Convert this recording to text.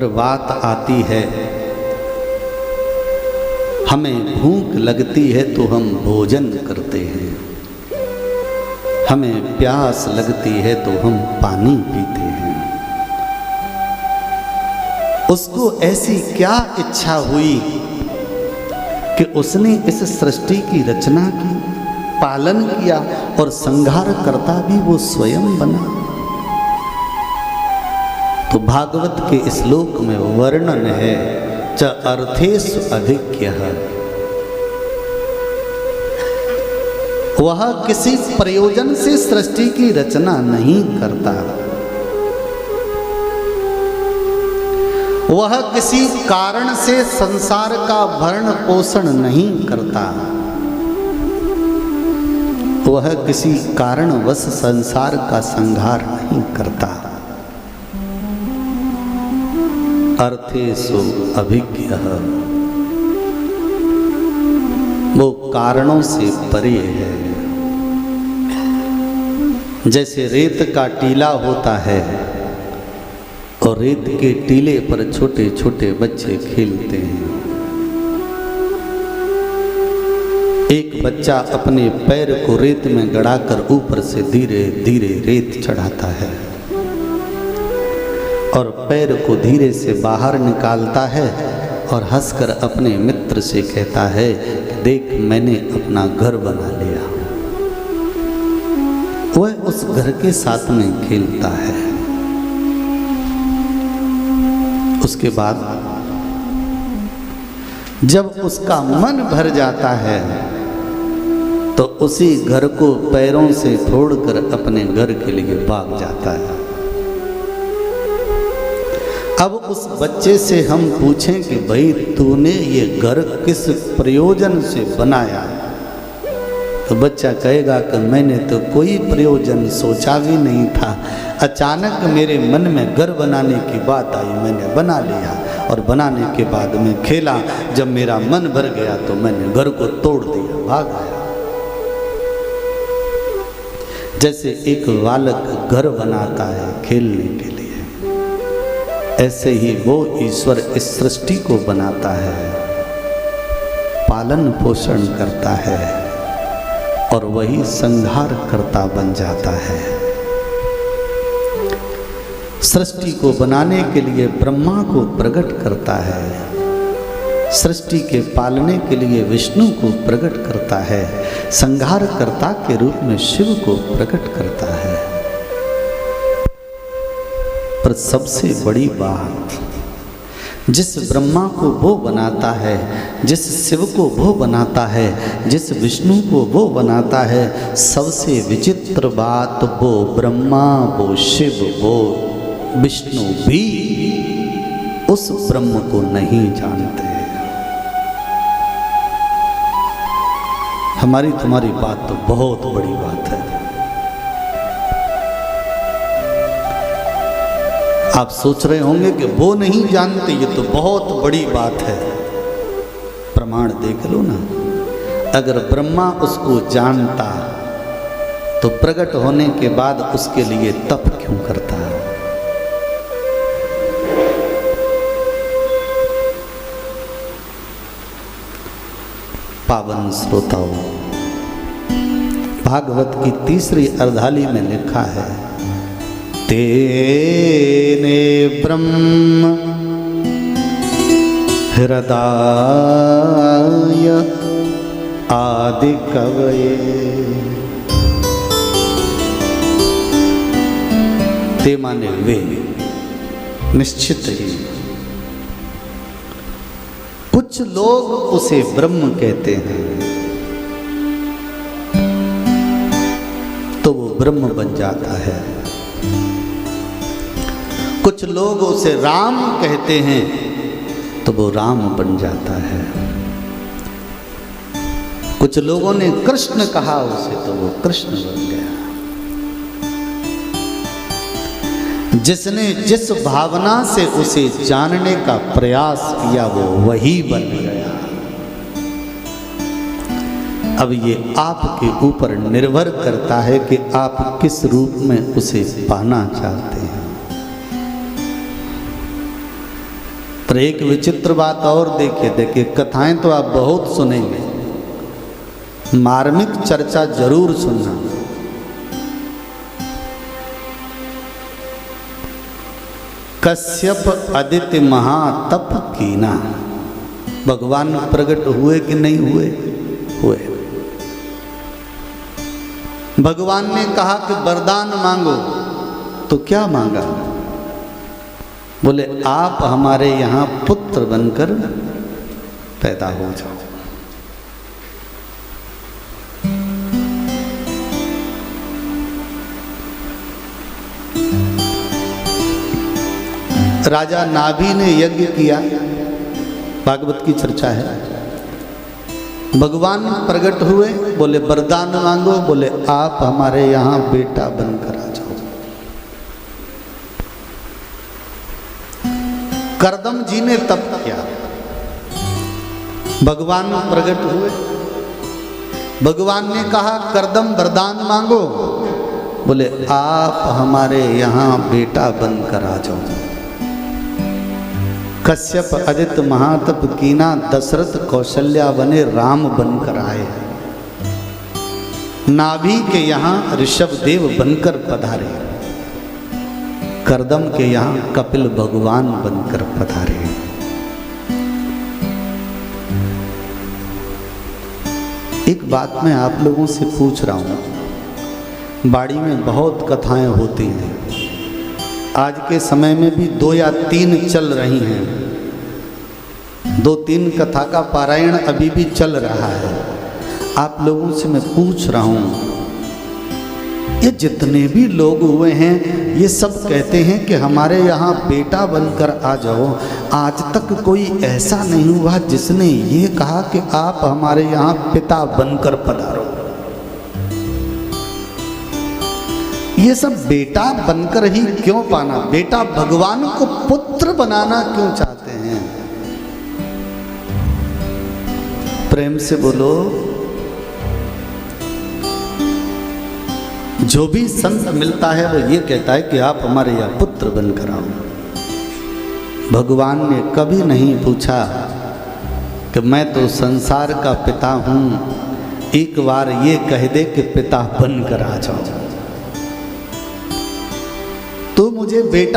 पर बात आती है, हमें भूख लगती है तो हम भोजन करते हैं, हमें प्यास लगती है तो हम पानी पीते हैं। उसको ऐसी क्या इच्छा हुई कि उसने इस सृष्टि की रचना की, पालन किया और संहार करता भी वो स्वयं बना। तो भागवत के श्लोक में वर्णन है, च अर्थेषु अभिज्ञः, वह किसी प्रयोजन से सृष्टि की रचना नहीं करता, वह किसी कारण से संसार का भरण पोषण नहीं करता, वह किसी कारणवश संसार का संहार नहीं करता। अर्थेषु अभिज्ञः, वो कारणों से परे है। जैसे रेत का टीला होता है और रेत के टीले पर छोटे छोटे बच्चे खेलते हैं। एक बच्चा अपने पैर को रेत में गड़ाकर ऊपर से धीरे धीरे रेत चढ़ाता है और पैर को धीरे से बाहर निकालता है और हंसकर अपने मित्र से कहता है कि देख मैंने अपना घर बना लिया। वह उस घर के साथ में खेलता है। उसके बाद जब उसका मन भर जाता है तो उसी घर को पैरों से छोड़कर अपने घर के लिए भाग जाता है। अब उस बच्चे से हम पूछें कि भाई तूने ये घर किस प्रयोजन से बनाया, तो बच्चा कहेगा कि मैंने तो कोई प्रयोजन सोचा भी नहीं था, अचानक मेरे मन में घर बनाने की बात आई, मैंने बना लिया और बनाने के बाद में खेला। जब मेरा मन भर गया तो मैंने घर को तोड़ दिया, भाग आया। जैसे एक बालक घर बनाता है खेलने के लिए, ऐसे ही वो ईश्वर इस सृष्टि को बनाता है, पालन पोषण करता है और वही संहार करता बन जाता है। सृष्टि को बनाने के लिए ब्रह्मा को प्रकट करता है, सृष्टि के पालने के लिए विष्णु को प्रकट करता है, संहार कर्ता के रूप में शिव को प्रकट करता है। पर सबसे बड़ी बात, जिस ब्रह्मा को वो बनाता है, जिस शिव को वो बनाता है, जिस विष्णु को वो बनाता है, सबसे विचित्र बात वो ब्रह्मा, वो शिव, वो विष्णु भी उस ब्रह्म को नहीं जानते। हमारी तुम्हारी बात तो बहुत बड़ी बात है। आप सोच रहे होंगे कि वो नहीं जानते, ये तो बहुत बड़ी बात है। प्रमाण देख लो ना, अगर ब्रह्मा उसको जानता तो प्रकट होने के बाद उसके लिए तप क्यों करता? पावन श्रोताओ, भागवत की तीसरी अर्धाली में लिखा है, तेने ब्रह्म हृदय आदि कवये। ते माने वे, निश्चित ही। कुछ लोग उसे ब्रह्म कहते हैं तो वो ब्रह्म बन जाता है। कुछ लोग उसे राम कहते हैं तो वो राम बन जाता है। कुछ लोगों ने कृष्ण कहा उसे तो वो कृष्ण बन गया। जिसने जिस भावना से उसे जानने का प्रयास किया वो वही बन गया। अब ये आपके ऊपर निर्भर करता है कि आप किस रूप में उसे पाना चाहते हैं। और एक विचित्र बात और देखिए, कथाएं तो आप बहुत सुनेंगे, मार्मिक चर्चा जरूर सुनना। कश्यप आदित्य महातप कीना, भगवान प्रकट हुए कि नहीं हुए? हुए। भगवान ने कहा कि वरदान मांगो, तो क्या मांगा? बोले आप हमारे यहाँ पुत्र बनकर पैदा हो जाओ। राजा नाभि ने यज्ञ किया, भागवत की चर्चा है। भगवान प्रकट हुए, बोले वरदान मांगो, बोले आप हमारे यहाँ बेटा बनकर आ जाओ। कर्दम जी ने तप किया, भगवान प्रकट हुए, भगवान ने कहा कर्दम वरदान मांगो, बोले आप हमारे यहाँ बेटा बनकर आ जाओ। कश्यप आदित्य महातप कीना, दशरथ कौशल्या बने राम बनकर आए। नाभि के यहाँ ऋषभ देव बनकर पधारे, कर्दम के यहाँ कपिल भगवान बनकर पधारे। एक बात मैं आप लोगों से पूछ रहा हूं, बाड़ी में बहुत कथाएं होती हैं, आज के समय में भी 2 या 3 चल रही हैं, 2-3 कथा का पारायण अभी भी चल रहा है। आप लोगों से मैं पूछ रहा हूं, ये जितने भी लोग हुए हैं ये सब कहते हैं कि हमारे यहाँ बेटा बनकर आ जाओ, आज तक कोई ऐसा नहीं हुआ जिसने ये कहा कि आप हमारे यहाँ पिता बनकर पधारो। ये सब बेटा बनकर ही क्यों पाना? बेटा भगवान को पुत्र बनाना क्यों चाहते हैं? प्रेम से बोलो। जो भी संत मिलता है वो ये कहता है कि आप हमारे यहाँ पुत्र बनकर आओ। भगवान ने कभी नहीं पूछा कि मैं तो संसार का पिता हूं, एक बार ये कह दे कि पिता बनकर आ जाओ, तो मुझे बेटा